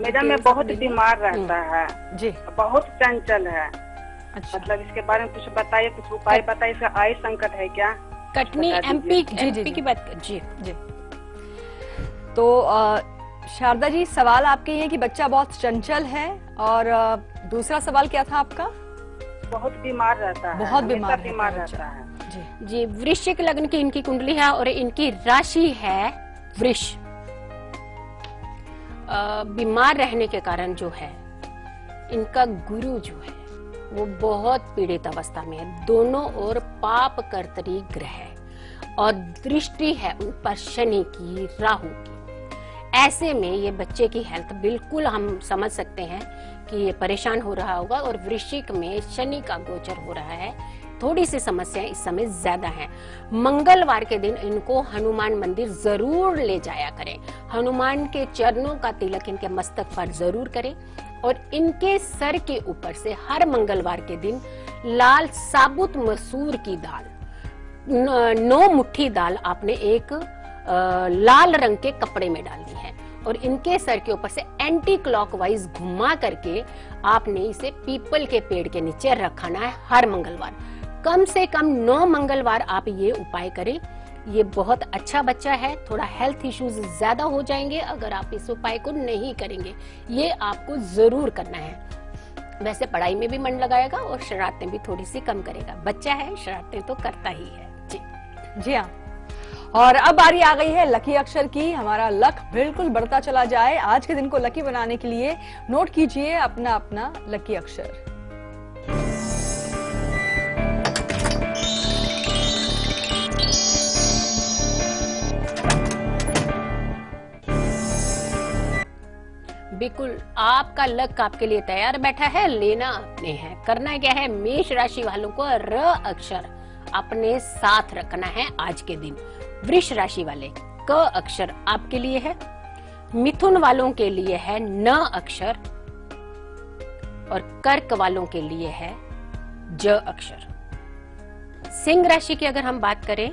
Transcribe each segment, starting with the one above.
Madam मैं बहुत बीमार रहता है जी, बहुत चंचल है। अच्छा, मतलब इसके बारे में कुछ बताइए, कुछ उपाय बताइए। इसका आय संकट है क्या? कटनी बता एमपी दीजिए। जी, जी। की बात कर जी। जी। तो शारदा जी, सवाल आपके ये है कि बच्चा बहुत चंचल है, और दूसरा सवाल क्या था आपका? बहुत बीमार रहता है, बहुत हमेशा बीमार बीमार रहता रहता है। है। जी, जी, वृश्चिक लग्न की इनकी कुंडली है और इनकी राशि है वृष। बीमार रहने के कारण जो है इनका गुरु जो है वो बहुत पीड़ित अवस्था में है, दोनों ओर पाप कर्तरी ग्रह है और दृष्टि है उन पर शनि की, राहु की। ऐसे में ये बच्चे की हेल्थ बिल्कुल हम समझ सकते हैं कि ये परेशान हो रहा होगा, और वृश्चिक में शनि का गोचर हो रहा है, थोड़ी सी समस्याएं इस समय ज्यादा हैं। मंगलवार के दिन इनको हनुमान मंदिर जरूर ले जाया करें, हनुमान के चरणों का तिलक इनके मस्तक पर जरूर करें, और इनके सर के ऊपर से हर मंगलवार के दिन लाल साबुत मसूर की दाल, 9 मुट्ठी दाल आपने एक लाल रंग के कपड़े में डालनी है, और इनके सर के ऊपर से एंटी क्लॉकवाइज घुमा करके आपने इसे पीपल के पेड़ के नीचे रखना है हर मंगलवार। कम से कम 9 मंगलवार आप ये उपाय करें। ये बहुत अच्छा बच्चा है, थोड़ा हेल्थ इश्यूज ज्यादा हो जाएंगे अगर आप इस उपाय को नहीं करेंगे। ये आपको जरूर करना है। वैसे पढ़ाई में भी मन लगाएगा और शरारतें भी थोड़ी सी कम करेगा। बच्चा है, शरारतें तो करता ही है। जी जी हाँ। और अब बारी आ गई है लकी अक्षर की। हमारा लक बिल्कुल बढ़ता चला जाए, आज के दिन को लकी बनाने के लिए नोट कीजिए अपना अपना लकी अक्षर। बिल्कुल आपका लक आपके लिए तैयार बैठा है, लेना आपने है। करना क्या है, मेष राशि वालों को र अक्षर अपने साथ रखना है आज के दिन। वृष राशि वाले क अक्षर आपके लिए है। मिथुन वालों के लिए है न अक्षर, और कर्क वालों के लिए है ज अक्षर। सिंह राशि की अगर हम बात करें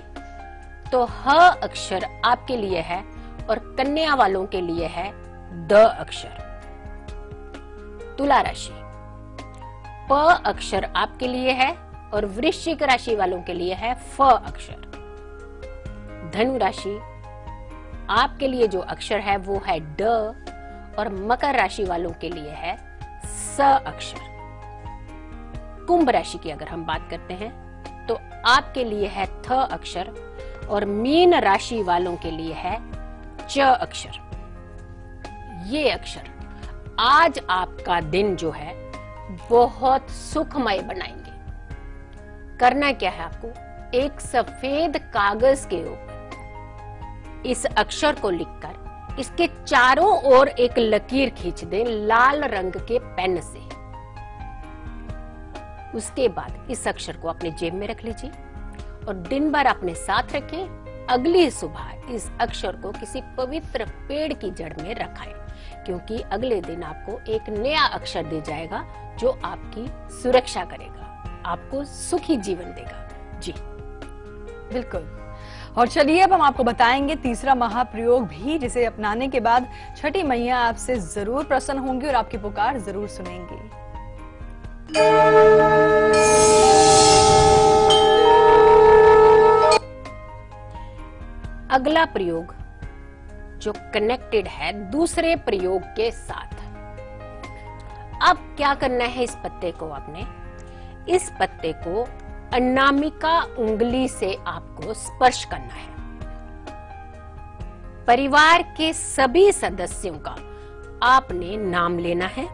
तो ह अक्षर आपके लिए है, और कन्या वालों के लिए है द अक्षर। तुला राशि प अक्षर आपके लिए है, और वृश्चिक राशि वालों के लिए है फ अक्षर। धनु राशि आपके लिए जो अक्षर है वो है ड, और मकर राशि वालों के लिए है स अक्षर। कुंभ राशि की अगर हम बात करते हैं तो आपके लिए है थ अक्षर, और मीन राशि वालों के लिए है च अक्षर। ये अक्षर आज आपका दिन जो है बहुत सुखमय बनाएंगे। करना क्या है आपको, एक सफेद कागज के ऊपर इस अक्षर को लिखकर इसके चारों ओर एक लकीर खींच दें लाल रंग के पेन से। उसके बाद इस अक्षर को अपने जेब में रख लीजिए और दिन भर अपने साथ रखें। अगली सुबह इस अक्षर को किसी पवित्र पेड़ की जड़ में रखाएं, क्योंकि अगले दिन आपको एक नया अक्षर दे जाएगा जो आपकी सुरक्षा करेगा, आपको सुखी जीवन देगा। जी बिल्कुल। और चलिए अब हम आपको बताएंगे तीसरा महाप्रयोग भी, जिसे अपनाने के बाद छठी मैया आपसे जरूर प्रसन्न होंगी और आपकी पुकार जरूर सुनेंगी। अगला प्रयोग जो कनेक्टेड है दूसरे प्रयोग के साथ। अब क्या करना है, इस पत्ते को आपने, इस पत्ते को अनामिका उंगली से आपको स्पर्श करना है। परिवार के सभी सदस्यों का आपने नाम लेना है,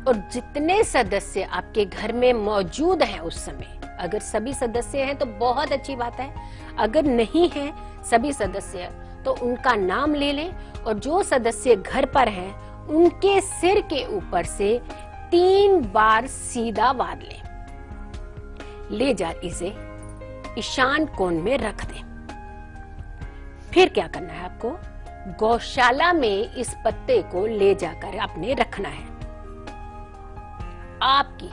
और जितने सदस्य आपके घर में मौजूद हैं उस समय, अगर सभी सदस्य हैं तो बहुत अच्छी बात है, अगर नहीं है सभी सदस्य तो उनका नाम ले लें, और जो सदस्य घर पर हैं उनके सिर के ऊपर से 3 बार सीधा वार लें। ले जा इसे ईशान कोण में रख दें। फिर क्या करना है आपको, गौशाला में इस पत्ते को ले जाकर आपने रखना है। आपकी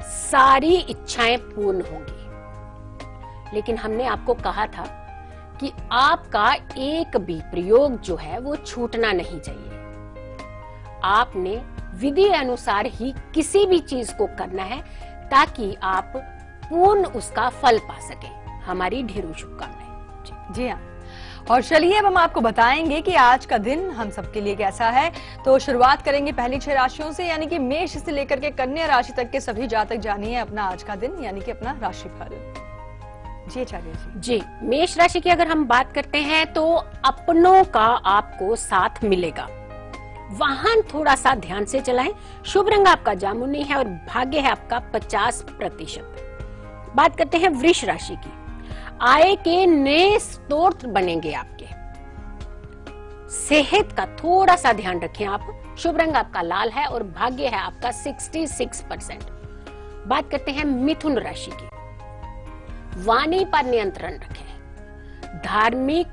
सारी इच्छाएं पूर्ण होंगी। लेकिन हमने आपको कहा था कि आपका एक भी प्रयोग जो है वो छूटना नहीं चाहिए। आपने विधि अनुसार ही किसी भी चीज को करना है ताकि आप पूर्ण उसका फल पा सके। हमारी ढेरों शुभकामनाएं। जी हाँ, और चलिए अब हम आपको बताएंगे कि आज का दिन हम सबके लिए कैसा है। तो शुरुआत करेंगे पहली 6 राशियों से, यानी कि मेष से लेकर के कन्या राशि तक के सभी जातक जानिए अपना आज का दिन यानी कि अपना राशिफल। जी आचार्य जी। मेष राशि की अगर हम बात करते हैं तो अपनों का आपको साथ मिलेगा। वाहन थोड़ा सा ध्यान से चलाएं। शुभ रंग आपका जामुनी है और भाग्य है आपका 50%। बात करते हैं वृष राशि की। आय के नए स्रोत बनेंगे आपके। सेहत का थोड़ा सा ध्यान रखें आप। शुभ रंग आपका लाल है और भाग्य है आपका 66%। बात करते हैं मिथुन राशि की। वाणी पर नियंत्रण रखें। धार्मिक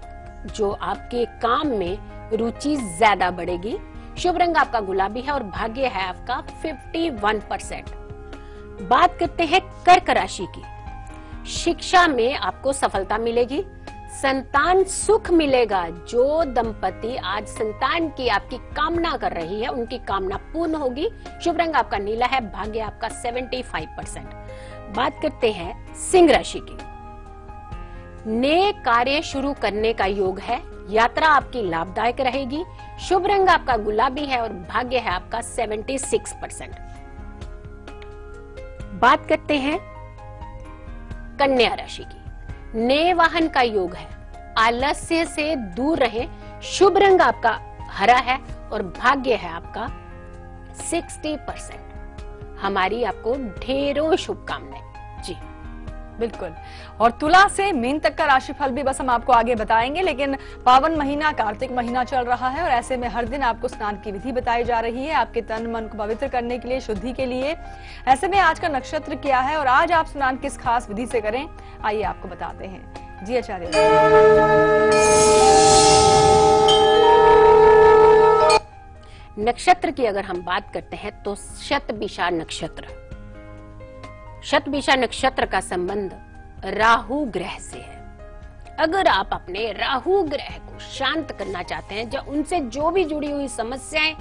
जो आपके काम में रुचि ज्यादा बढ़ेगी। शुभ रंग आपका गुलाबी है और भाग्य है आपका 51%। बात करते हैं कर्क राशि की। शिक्षा में आपको सफलता मिलेगी। संतान सुख मिलेगा। जो दंपति आज संतान की आपकी कामना कर रही है उनकी कामना पूर्ण होगी। शुभ रंग आपका नीला है, भाग्य आपका 75%। बात करते हैं सिंह राशि की। नए कार्य शुरू करने का योग है। यात्रा आपकी लाभदायक रहेगी। शुभ रंग आपका गुलाबी है और भाग्य है आपका 76%। बात करते हैं कन्या राशि की। नए वाहन का योग है। आलस्य से दूर रहे। शुभ रंग आपका हरा है और भाग्य है आपका 60%। हमारी आपको ढेरों शुभकामनाएं। जी बिल्कुल। और तुला से मीन तक का राशिफल भी बस हम आपको आगे बताएंगे, लेकिन पावन महीना कार्तिक महीना चल रहा है और ऐसे में हर दिन आपको स्नान की विधि बताई जा रही है आपके तन मन को पवित्र करने के लिए, शुद्धि के लिए। ऐसे में आज का नक्षत्र क्या है और आज आप स्नान किस खास विधि से करें, आइए आपको बताते हैं। जी आचार्य। नक्षत्र की अगर हम बात करते हैं तो शतभिषा नक्षत्र। शतभिषा नक्षत्र का संबंध राहु ग्रह से है। अगर आप अपने राहु ग्रह को शांत करना चाहते हैं, जब उनसे जो भी जुड़ी हुई समस्याएं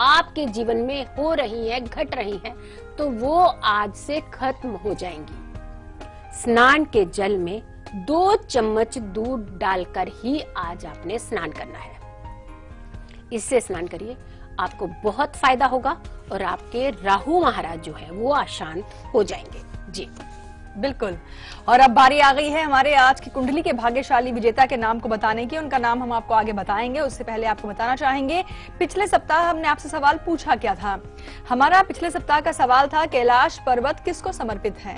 आपके जीवन में हो रही है, घट रही है, तो वो आज से खत्म हो जाएंगी। स्नान के जल में 2 चम्मच दूध डालकर ही आज आपने स्नान करना है। इससे स्नान करिए, आपको बहुत फायदा होगा और आपके राहु महाराज जो है वो अशांत हो जाएंगे। जी बिल्कुल। और अब बारी आ गई है हमारे आज की कुंडली के भाग्यशाली विजेता के नाम को बताने की। उनका नाम हम आपको आगे बताएंगे, उससे पहले आपको बताना चाहेंगे पिछले सप्ताह हमने आपसे सवाल पूछा क्या था। हमारा पिछले सप्ताह का सवाल था कैलाश पर्वत किसको समर्पित है,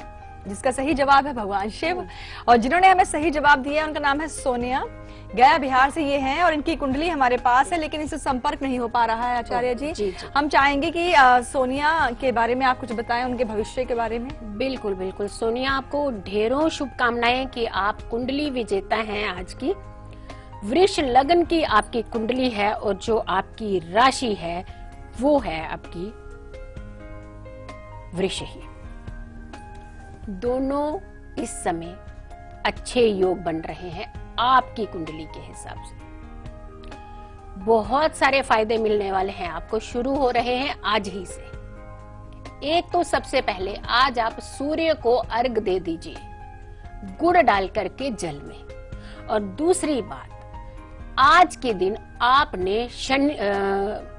जिसका सही जवाब है भगवान शिव। और जिन्होंने हमें सही जवाब दिया उनका नाम है सोनिया। गया बिहार से ये हैं और इनकी कुंडली हमारे पास है, लेकिन इससे संपर्क नहीं हो पा रहा है आचार्य जी। हम चाहेंगे कि सोनिया के बारे में आप कुछ बताएं, उनके भविष्य के बारे में। बिल्कुल बिल्कुल। सोनिया, आपको ढेरों शुभकामनाएं कि आप कुंडली विजेता हैं आज की। वृष लग्न की आपकी कुंडली है और जो आपकी राशि है वो है आपकी वृष ही। दोनों इस समय अच्छे योग बन रहे हैं आपकी कुंडली के हिसाब से। बहुत सारे फायदे मिलने वाले हैं आपको, शुरू हो रहे हैं आज ही से। एक तो सबसे पहले आज आप सूर्य को अर्घ दे दीजिए गुड़ डाल करके जल में। और दूसरी बात, आज के दिन आपने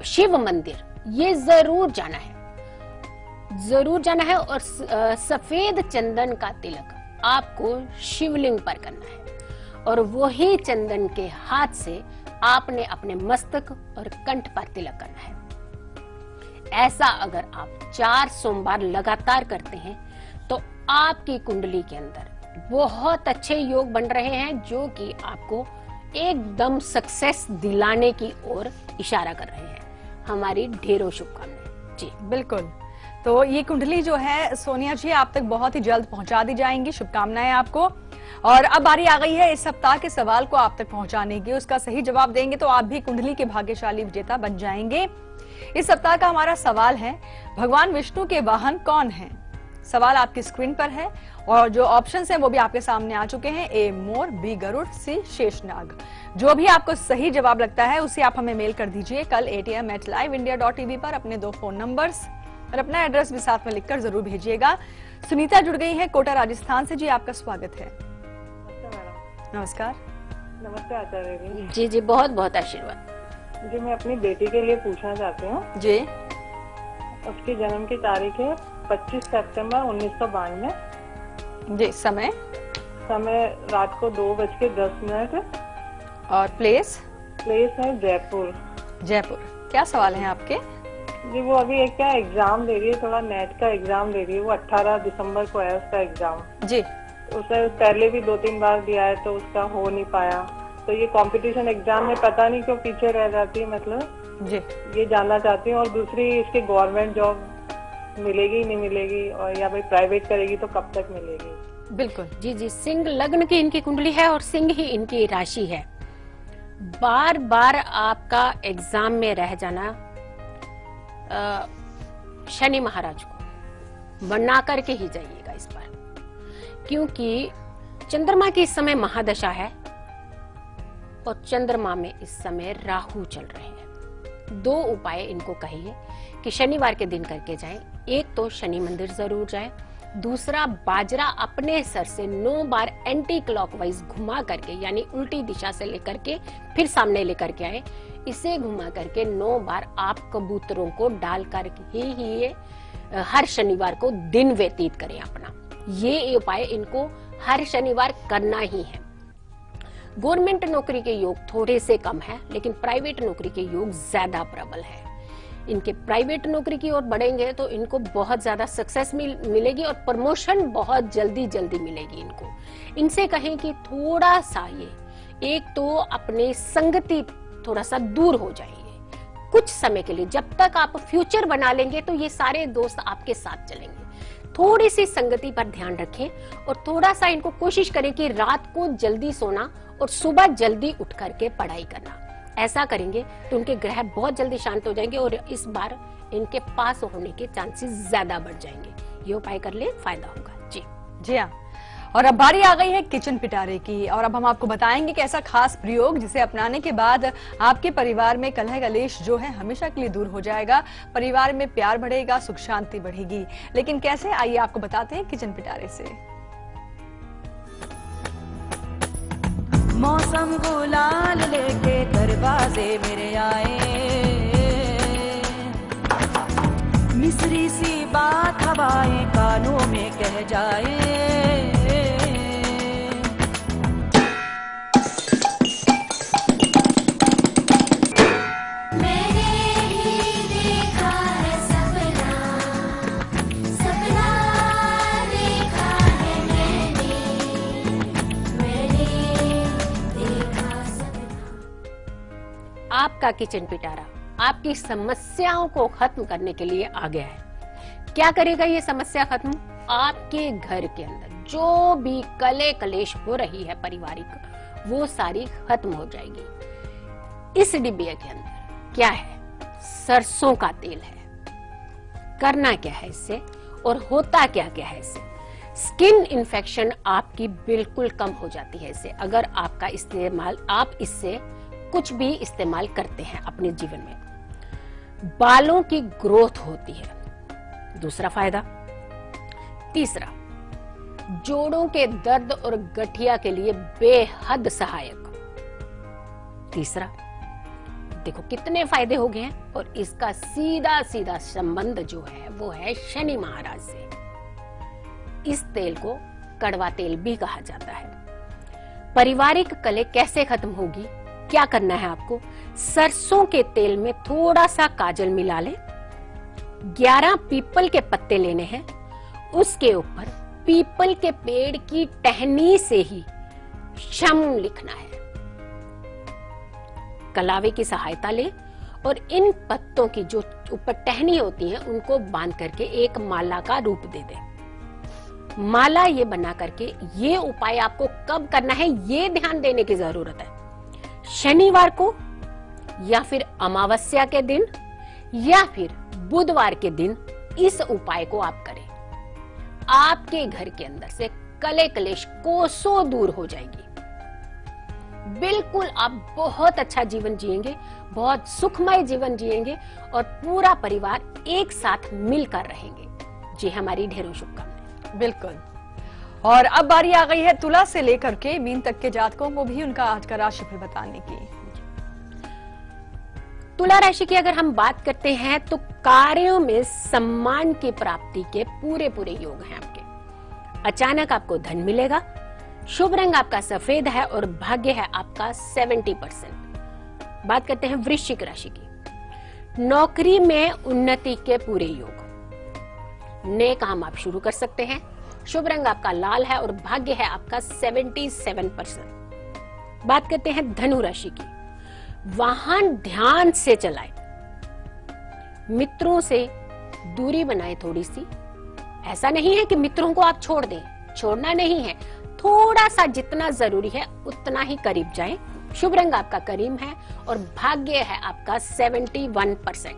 शिव मंदिर ये जरूर जाना है, जरूर जाना है। और सफेद चंदन का तिलक आपको शिवलिंग पर करना है और वही चंदन के हाथ से आपने अपने मस्तक और कंठ पर तिलक करना है। ऐसा अगर आप 4 सोमवार लगातार करते हैं तो आपकी कुंडली के अंदर बहुत अच्छे योग बन रहे हैं, जो कि आपको एकदम सक्सेस दिलाने की ओर इशारा कर रहे हैं। हमारी ढेरों शुभकामनाएं। जी बिल्कुल। तो ये कुंडली जो है सोनिया जी आप तक बहुत ही जल्द पहुंचा दी जाएंगी, शुभकामनाएं आपको। और अब बारी आ गई है इस सप्ताह के सवाल को आप तक पहुंचाने की। उसका सही जवाब देंगे तो आप भी कुंडली के भाग्यशाली विजेता बन जाएंगे। इस सप्ताह का हमारा सवाल है भगवान विष्णु के वाहन कौन हैं? सवाल आपकी स्क्रीन पर है और जो ऑप्शंस हैं वो भी आपके सामने आ चुके हैं। ए मोर, बी गरुड़, सी शेषनाग। जो भी आपको सही जवाब लगता है उसे आप हमें मेल कर दीजिए कल atm@liveindia.tv पर अपने 2 फोन नंबर्स और अपना एड्रेस भी साथ में लिखकर जरूर भेजिएगा। सुनीता जुड़ गई है कोटा राजस्थान से। जी आपका स्वागत है। नमस्कार। नमस्ते आचार्य जी। जी जी, बहुत बहुत आशीर्वाद। जी मैं अपनी बेटी के लिए पूछना चाहती हूँ। जी उसकी जन्म की तारीख है 25 सितंबर 1992। जी समय रात को 2:10। और प्लेस है जयपुर। जयपुर। क्या सवाल है आपके? जी वो अभी एक क्या एग्जाम दे रही है, थोड़ा नेट का एग्जाम दे रही है। वो 18 दिसंबर को है उसका एग्जाम। जी उसे पहले भी 2-3 बार दिया है तो उसका हो नहीं पाया। तो ये कंपटीशन एग्जाम में पता नहीं क्यों पीछे रह जाती है, मतलब जी ये जानना चाहती हूँ। और दूसरी, इसकी गवर्नमेंट जॉब मिलेगी नहीं मिलेगी, और या भाई प्राइवेट करेगी तो कब तक मिलेगी? बिल्कुल। जी जी, सिंह लग्न की इनकी कुंडली है और सिंह ही इनकी राशि है। बार बार आपका एग्जाम में रह जाना शनि महाराज को मना करके ही जाइएगा इस बार, क्योंकि चंद्रमा की इस समय महादशा है और चंद्रमा में इस समय राहु चल रहे हैं। 2 उपाय इनको कहिए कि शनिवार के दिन करके जाएं। एक तो शनि मंदिर जरूर जाएं, दूसरा बाजरा अपने सर से 9 बार एंटी क्लॉकवाइज घुमा करके, यानी उल्टी दिशा से लेकर के फिर सामने लेकर के आए। इसे घुमा करके 9 बार आप कबूतरों को डाल करके ही हर शनिवार को दिन व्यतीत करें अपना। ये उपाय इनको हर शनिवार करना ही है। गवर्नमेंट नौकरी के योग थोड़े से कम है, लेकिन प्राइवेट नौकरी के योग ज्यादा प्रबल है। इनके प्राइवेट नौकरी की ओर बढ़ेंगे तो इनको बहुत ज्यादा सक्सेस मिलेगी और प्रमोशन बहुत जल्दी जल्दी मिलेगी इनको। इनसे कहें कि थोड़ा सा ये एक तो अपने संगति थोड़ा सा दूर हो जाइए कुछ समय के लिए। जब तक आप फ्यूचर बना लेंगे तो ये सारे दोस्त आपके साथ चलेंगे। थोड़ी सी संगति पर ध्यान रखें और थोड़ा सा इनको कोशिश करें कि रात को जल्दी सोना और सुबह जल्दी उठ करके पढ़ाई करना। ऐसा करेंगे तो उनके ग्रह बहुत जल्दी शांत हो जाएंगे और इस बार इनके पास होने के चांसेस ज्यादा बढ़ जाएंगे। ये उपाय कर ले, फायदा होगा। जी जी हाँ। और अब बारी आ गई है किचन पिटारे की और अब हम आपको बताएंगे कि ऐसा खास प्रयोग जिसे अपनाने के बाद आपके परिवार में कलह कलेश जो है हमेशा के लिए दूर हो जाएगा, परिवार में प्यार बढ़ेगा, सुख शांति बढ़ेगी। लेकिन कैसे, आइए आपको बताते हैं किचन पिटारे से। मौसम गुलाल लेके दरवाजे मेरे आए, मिस्री सी बात हवाएं कानों में कह जाए। आपका किचन पिटारा आपकी समस्याओं को खत्म करने के लिए आ गया है। क्या करेगा ये समस्या खत्म? आपके घर के अंदर जो भी कले कलेश हो रही है पारिवारिक, वो सारी खत्म हो जाएगी। इस डिब्बे के अंदर क्या है? सरसों का तेल है। करना क्या है इससे और होता क्या क्या है इससे? स्किन इन्फेक्शन आपकी बिल्कुल कम हो जाती है इससे, अगर आपका इस्तेमाल, आप इससे कुछ भी इस्तेमाल करते हैं अपने जीवन में। बालों की ग्रोथ होती है, दूसरा फायदा। तीसरा, जोड़ों के दर्द और गठिया के लिए बेहद सहायक। तीसरा, देखो कितने फायदे हो गए हैं। और इसका सीधा सीधा संबंध जो है वो है शनि महाराज से। इस तेल को कड़वा तेल भी कहा जाता है। पारिवारिक कलह कैसे खत्म होगी? क्या करना है आपको? सरसों के तेल में थोड़ा सा काजल मिला ले, 11 पीपल के पत्ते लेने हैं, उसके ऊपर पीपल के पेड़ की टहनी से ही शम लिखना है। कलावे की सहायता ले और इन पत्तों की जो ऊपर टहनी होती है उनको बांध करके एक माला का रूप दे दे। माला ये बना करके, ये उपाय आपको कब करना है ये ध्यान देने की जरूरत है। शनिवार को या फिर अमावस्या के दिन या फिर बुधवार के दिन इस उपाय को आप करें। आपके घर के अंदर से कले कलेश कोसों दूर हो जाएगी। बिल्कुल आप बहुत अच्छा जीवन जिएंगे, बहुत सुखमय जीवन जिएंगे और पूरा परिवार एक साथ मिलकर रहेंगे। जी हमारी ढेरों शुभकामनाएं। बिल्कुल। और अब बारी आ गई है तुला से लेकर के मीन तक के जातकों को भी उनका आज का राशिफल बताने की। तुला राशि की अगर हम बात करते हैं तो कार्यों में सम्मान की प्राप्ति के पूरे पूरे योग हैं आपके। अचानक आपको धन मिलेगा। शुभ रंग आपका सफेद है और भाग्य है आपका 70%। बात करते हैं वृश्चिक राशि की। नौकरी में उन्नति के पूरे योग, नए काम आप शुरू कर सकते हैं। शुभ रंग आपका लाल है और भाग्य है आपका 77%। बात करते हैं धनु राशि की। वाहन ध्यान से चलाएं, मित्रों से दूरी बनाएं थोड़ी सी। ऐसा नहीं है कि मित्रों को आप छोड़ दें, छोड़ना नहीं है, थोड़ा सा जितना जरूरी है उतना ही करीब जाएं। शुभ रंग आपका करीम है और भाग्य है आपका 71%।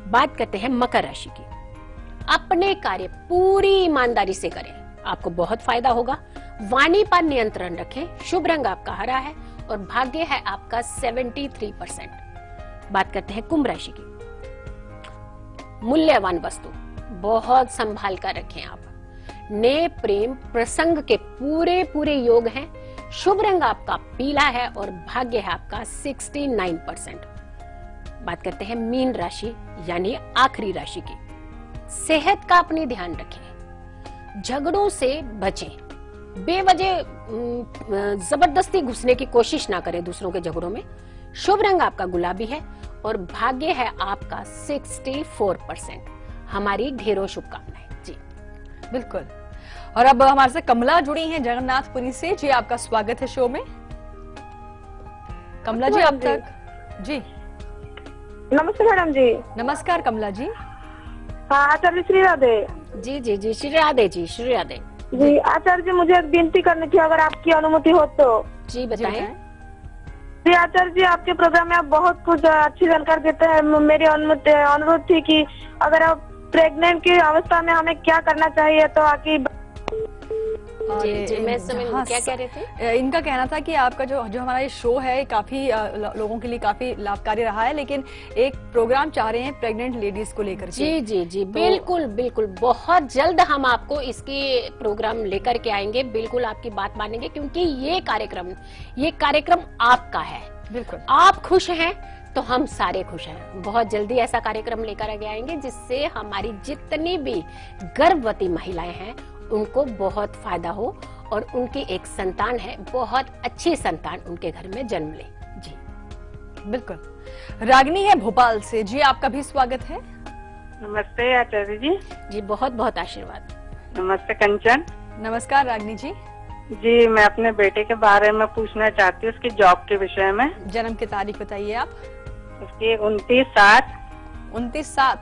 बात करते हैं मकर राशि की। अपने कार्य पूरी ईमानदारी से करें, आपको बहुत फायदा होगा। वाणी पर नियंत्रण रखें। शुभ रंग आपका हरा है और भाग्य है आपका 73%। बात करते हैं कुंभ राशि की। मूल्यवान वस्तु बहुत संभाल कर रखें आप। नए प्रेम प्रसंग के पूरे पूरे योग हैं। शुभ रंग आपका पीला है और भाग्य है आपका 69%। बात करते हैं मीन राशि यानी आखिरी राशि की। सेहत का अपने ध्यान रखें, झगड़ों से बचें, बेवजह जबरदस्ती घुसने की कोशिश ना करें दूसरों के झगड़ों में। शुभ रंग आपका गुलाबी है और भाग्य है आपका 64%। हमारी ढेरों शुभकामनाएं। जी बिल्कुल। और अब हमारे साथ कमला जुड़ी हैं जगन्नाथपुरी से। जी आपका स्वागत है शो में। कमला जी अब तक जी नमस्ते मैडम जी। नमस्कार कमला जी। हाँ आचार्य श्री राधे। जी जी जी श्री राधे जी, श्री राधे जी। आचार्य जी मुझे एक विनती करनी थी अगर आपकी अनुमति हो तो। जी बताएं। जी आचार्य जी आपके प्रोग्राम में आप बहुत कुछ अच्छी जानकारी देते हैं। मेरी अनुरोध थी कि अगर आप प्रेग्नेंट की अवस्था में हमें क्या करना चाहिए तो आके जी जी मैं समझ क्या कह रहे थे। इनका कहना था कि आपका जो हमारा ये शो है काफी लोगों के लिए काफी लाभकारी रहा है, लेकिन एक प्रोग्राम चाह रहे हैं प्रेग्नेंट लेडीज को लेकर। जी जी जी बिल्कुल बिल्कुल, बहुत जल्द हम आपको इसकी प्रोग्राम लेकर के आएंगे। बिल्कुल आपकी बात मानेंगे क्योंकि ये कार्यक्रम आपका है। बिल्कुल आप खुश हैं तो हम सारे खुश हैं। बहुत जल्दी ऐसा कार्यक्रम लेकर आगे आएंगे जिससे हमारी जितनी भी गर्भवती महिलाएं हैं उनको बहुत फायदा हो और उनकी एक संतान है, बहुत अच्छी संतान उनके घर में जन्म ले। जी बिल्कुल। रागिनी है भोपाल से। जी आपका भी स्वागत है। नमस्ते आचार्य जी। जी बहुत बहुत आशीर्वाद। नमस्ते कंचन। नमस्कार रागिनी जी। जी मैं अपने बेटे के बारे में पूछना चाहती हूँ, उसकी जॉब के विषय में। जन्म की तारीख बताइए आप। उसकी 29/7 29/7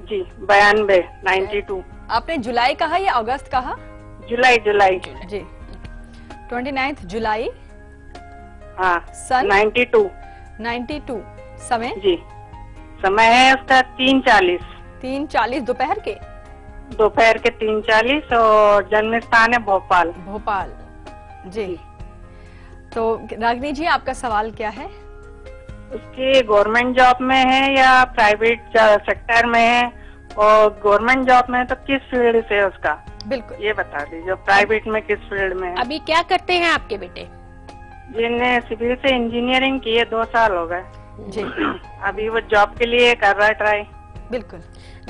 जी 92 92। आपने जुलाई कहा या अगस्त कहा? जुलाई जी 29 जुलाई। हाँ सन 92। समय जी समय है उसका 3:40 दोपहर के 3:40 और जन्म स्थान है भोपाल। जी तो रागिनी जी आपका सवाल क्या है? उसकी गवर्नमेंट जॉब में है या प्राइवेट सेक्टर में है, और गवर्नमेंट जॉब में है तो किस फील्ड से है उसका? बिल्कुल ये बता दीजिए। प्राइवेट में किस फील्ड में है? अभी क्या करते हैं आपके बेटे? जिन्हें सिविल से इंजीनियरिंग की है, 2 साल हो गए जी। अभी वो जॉब के लिए कर रहा है ट्राई। बिल्कुल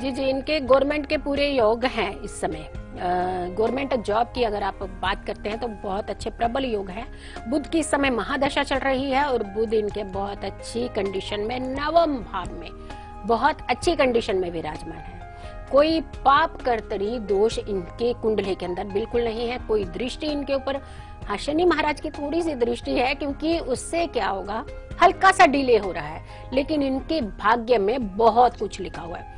जी जी इनके गवर्नमेंट के पूरे योग हैं इस समय। गवर्नमेंट जॉब की अगर आप बात करते हैं तो बहुत अच्छे प्रबल योग है। बुध की इस समय महादशा चल रही है और बुध इनके बहुत अच्छी कंडीशन में नवम भाव में बहुत अच्छी कंडीशन में विराजमान है। कोई पाप कर्तरी दोष इनके कुंडली के अंदर बिल्कुल नहीं है। कोई दृष्टि इनके ऊपर, हाँ शनि महाराज की थोड़ी सी दृष्टि है क्योंकि उससे क्या होगा, हल्का सा डिले हो रहा है, लेकिन इनके भाग्य में बहुत कुछ लिखा हुआ है।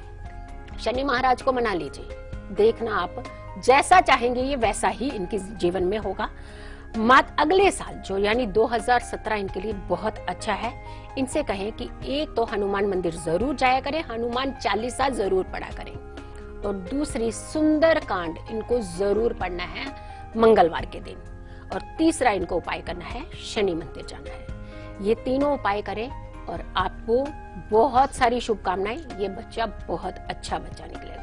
शनि महाराज को मना लीजिए, देखना आप जैसा चाहेंगे ये वैसा ही इनके जीवन में होगा। मात अगले साल जो यानी 2017 इनके लिए बहुत अच्छा है। इनसे कहें कि एक तो हनुमान मंदिर जरूर जाया करें, हनुमान चालीसा जरूर पढ़ा करें। और दूसरी सुंदर कांड इनको जरूर पढ़ना है मंगलवार के दिन, और तीसरा इनको उपाय करना है शनि मंदिर जाना है। ये तीनों उपाय करें और आपको बहुत सारी शुभकामनाएं। ये बच्चा बहुत अच्छा बच्चा निकलेगा।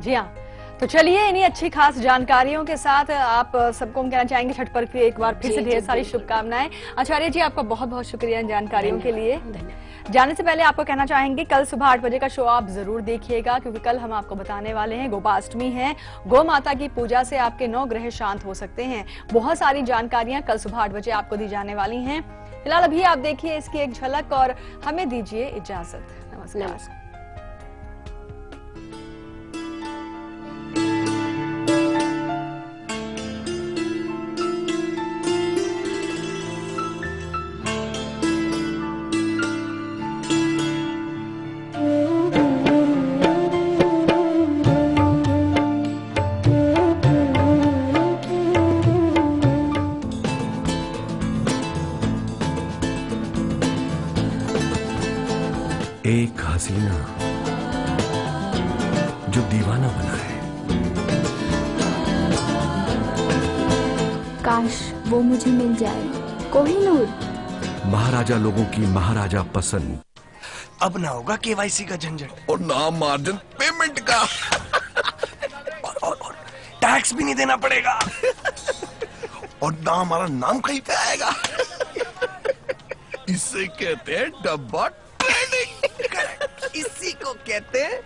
जी हाँ, तो चलिए इन्हीं अच्छी खास जानकारियों के साथ आप सबको हम कहना चाहेंगे छठ पर्व की एक बार फिर से ढेर सारी शुभकामनाएं। आचार्य जी, आपका बहुत बहुत शुक्रिया इन जानकारियों के लिए। जाने से पहले आपको कहना चाहेंगे कल सुबह 8 बजे का शो आप जरूर देखिएगा, क्योंकि कल हम आपको बताने वाले हैं गोपाष्टमी है। गौ माता की पूजा से आपके 9 ग्रह शांत हो सकते हैं। बहुत सारी जानकारियां कल सुबह 8 बजे आपको दी जाने वाली हैं। फिलहाल अभी आप देखिए इसकी एक झलक और हमें दीजिए इजाजत। नमस्कार। एक हसीना जो दीवाना बना है। काश वो मुझे मिल जाए। कोहिनूर। महाराजा लोगों की महाराजा पसंद। अब ना होगा केवाईसी का झंझट और ना मार्जिन पेमेंट का। और टैक्स भी नहीं देना पड़ेगा। और ना हमारा नाम कहीं पे आएगा। इसे कहते हैं डब्बा ट्रेडिंग। इसी को कहते हैं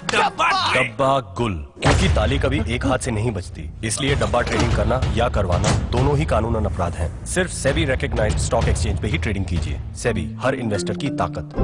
डब्बा गुल, क्योंकि ताली कभी एक हाथ से नहीं बजती, इसलिए डब्बा ट्रेडिंग करना या करवाना दोनों ही कानूनन अपराध हैं। सिर्फ सेबी रिकॉग्नाइज्ड स्टॉक एक्सचेंज पे ही ट्रेडिंग कीजिए। सेबी, हर इन्वेस्टर की ताकत।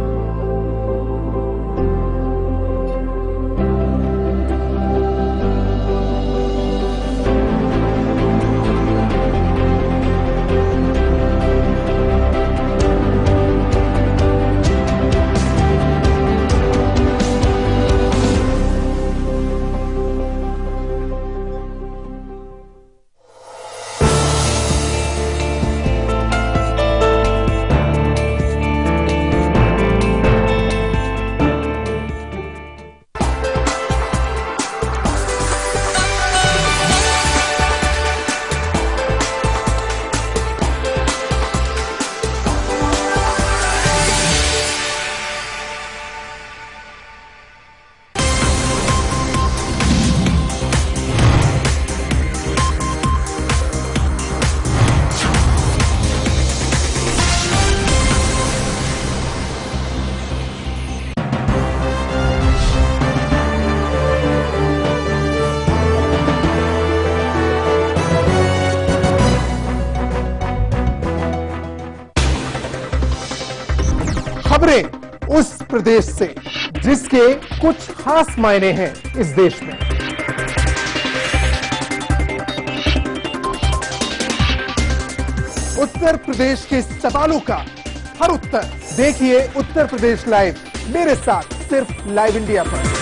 खबरें उस प्रदेश से जिसके कुछ खास मायने हैं इस देश में। उत्तर प्रदेश के सवालों का हर उत्तर देखिए उत्तर प्रदेश लाइव मेरे साथ सिर्फ लाइव इंडिया पर।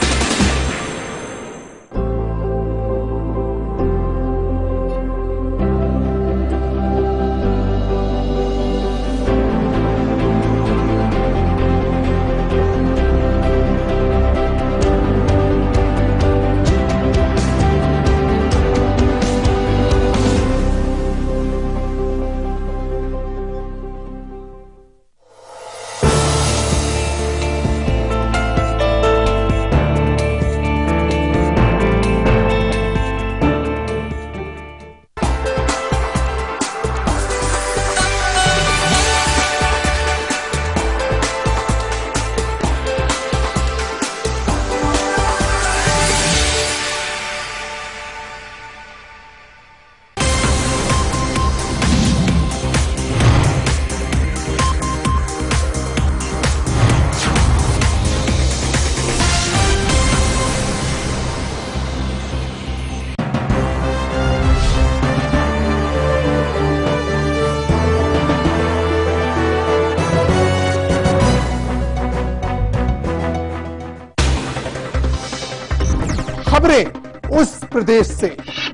खबरें उस प्रदेश से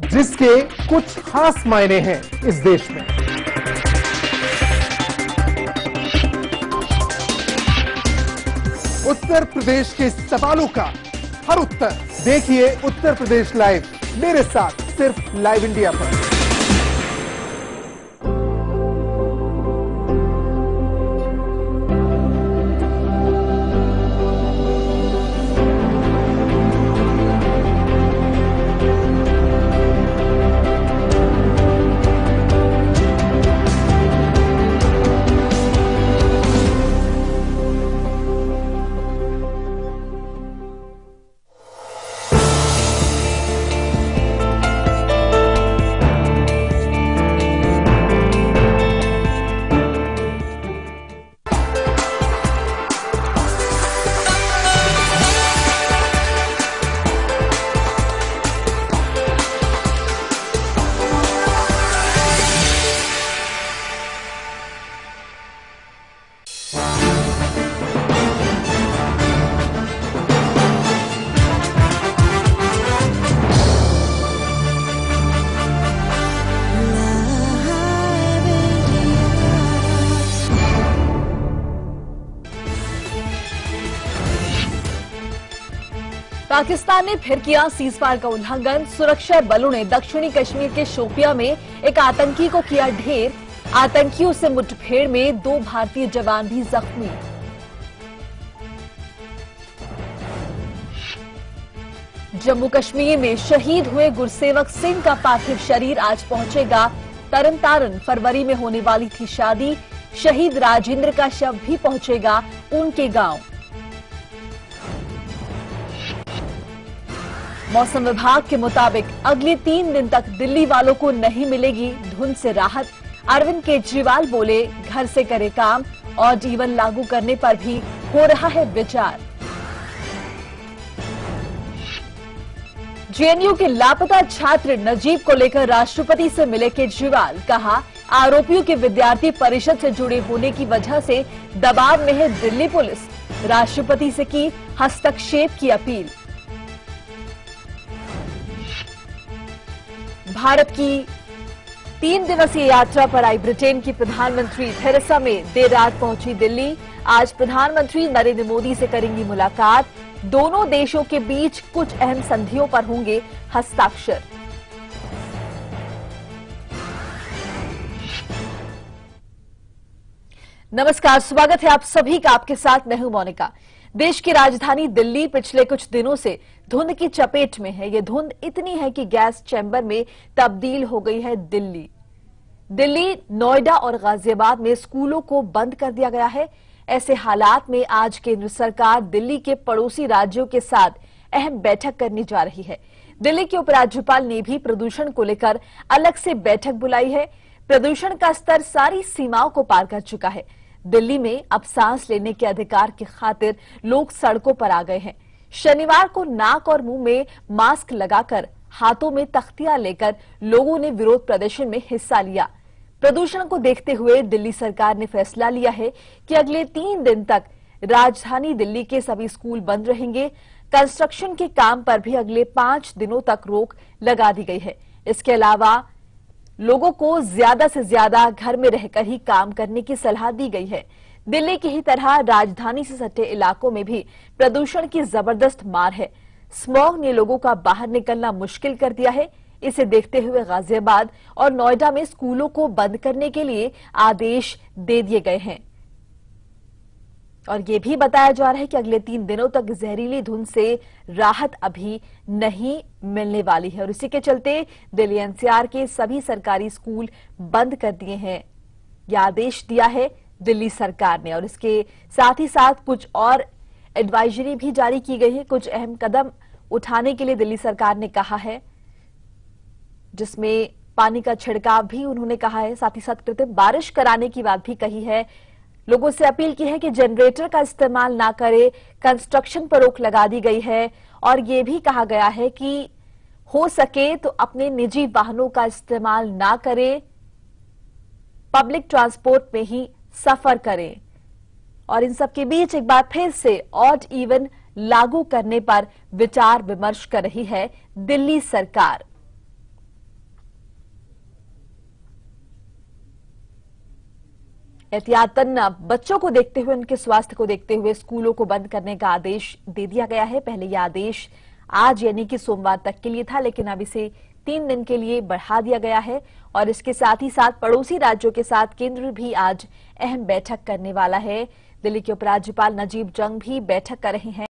जिसके कुछ खास मायने हैं इस देश में। उत्तर प्रदेश के सवालों का हर उत्तर देखिए उत्तर प्रदेश लाइव मेरे साथ सिर्फ लाइव इंडिया पर। पाकिस्तान ने फिर किया सीजफायर का उल्लंघन। सुरक्षा बलों ने दक्षिणी कश्मीर के शोपिया में एक आतंकी को किया ढेर। आतंकियों से मुठभेड़ में 2 भारतीय जवान भी जख्मी। जम्मू कश्मीर में शहीद हुए गुरसेवक सिंह का पार्थिव शरीर आज पहुंचेगा तरनतारन। फरवरी में होने वाली थी शादी। शहीद राजेंद्र का शव भी पहुंचेगा उनके गांव। मौसम विभाग के मुताबिक अगले 3 दिन तक दिल्ली वालों को नहीं मिलेगी धुंध से राहत। अरविंद केजरीवाल बोले घर से करे काम और जीवन लागू करने पर भी हो रहा है विचार। जेएनयू के लापता छात्र नजीब को लेकर राष्ट्रपति से मिले केजरीवाल। कहा आरोपियों के विद्यार्थी परिषद से जुड़े होने की वजह से दबाव में है दिल्ली पुलिस। राष्ट्रपति से की हस्तक्षेप की अपील। भारत की 3 दिवसीय यात्रा पर आई ब्रिटेन की प्रधानमंत्री थेरेसा मे देर रात पहुंची दिल्ली। आज प्रधानमंत्री नरेंद्र मोदी से करेंगी मुलाकात। दोनों देशों के बीच कुछ अहम संधियों पर होंगे हस्ताक्षर। नमस्कार, स्वागत है आप सभी का। आपके साथ मैं हूं मोनिका। देश की राजधानी दिल्ली पिछले कुछ दिनों से धुंध की चपेट में है। ये धुंध इतनी है कि गैस चैम्बर में तब्दील हो गई है दिल्ली, नोएडा और गाजियाबाद में स्कूलों को बंद कर दिया गया है। ऐसे हालात में आज केंद्र सरकार दिल्ली के पड़ोसी राज्यों के साथ अहम बैठक करने जा रही है। दिल्ली के उपराज्यपाल ने भी प्रदूषण को लेकर अलग से बैठक बुलाई है। प्रदूषण का स्तर सारी सीमाओं को पार कर चुका है। दिल्ली में अब सांस लेने के अधिकार की खातिर लोग सड़कों पर आ गए हैं। शनिवार को नाक और मुंह में मास्क लगाकर हाथों में तख्तियां लेकर लोगों ने विरोध प्रदर्शन में हिस्सा लिया। प्रदूषण को देखते हुए दिल्ली सरकार ने फैसला लिया है कि अगले 3 दिन तक राजधानी दिल्ली के सभी स्कूल बंद रहेंगे। कंस्ट्रक्शन के काम पर भी अगले 5 दिनों तक रोक लगा दी गई है। इसके अलावा लोगों को ज्यादा से ज्यादा घर में रहकर ही काम करने की सलाह दी गई है। दिल्ली की ही तरह राजधानी से सटे इलाकों में भी प्रदूषण की जबरदस्त मार है। स्मॉग ने लोगों का बाहर निकलना मुश्किल कर दिया है। इसे देखते हुए गाजियाबाद और नोएडा में स्कूलों को बंद करने के लिए आदेश दे दिए गए हैं। और ये भी बताया जा रहा है कि अगले 3 दिनों तक जहरीली धुंध से राहत अभी नहीं मिलने वाली है। और इसी के चलते दिल्ली एनसीआर के सभी सरकारी स्कूल बंद कर दिए हैं। यह आदेश दिया है दिल्ली सरकार ने। और इसके साथ ही साथ कुछ और एडवाइजरी भी जारी की गई है। कुछ अहम कदम उठाने के लिए दिल्ली सरकार ने कहा है, जिसमें पानी का छिड़काव भी उन्होंने कहा है। साथ ही साथ कृत्रिम बारिश कराने की बात भी कही है। लोगों से अपील की है कि जनरेटर का इस्तेमाल ना करे। कंस्ट्रक्शन पर रोक लगा दी गई है। और ये भी कहा गया है कि हो सके तो अपने निजी वाहनों का इस्तेमाल ना करें, पब्लिक ट्रांसपोर्ट में ही सफर करें। और इन सब के बीच एक बार फिर से ऑड इवन लागू करने पर विचार विमर्श कर रही है दिल्ली सरकार। एहतियातन बच्चों को देखते हुए, उनके स्वास्थ्य को देखते हुए स्कूलों को बंद करने का आदेश दे दिया गया है। पहले यह आदेश आज यानी कि सोमवार तक के लिए था, लेकिन अब इसे 3 दिन के लिए बढ़ा दिया गया है। और इसके साथ ही साथ पड़ोसी राज्यों के साथ केंद्र भी आज अहम बैठक करने वाला है। दिल्ली के उपराज्यपाल नजीब जंग भी बैठक कर रहे हैं।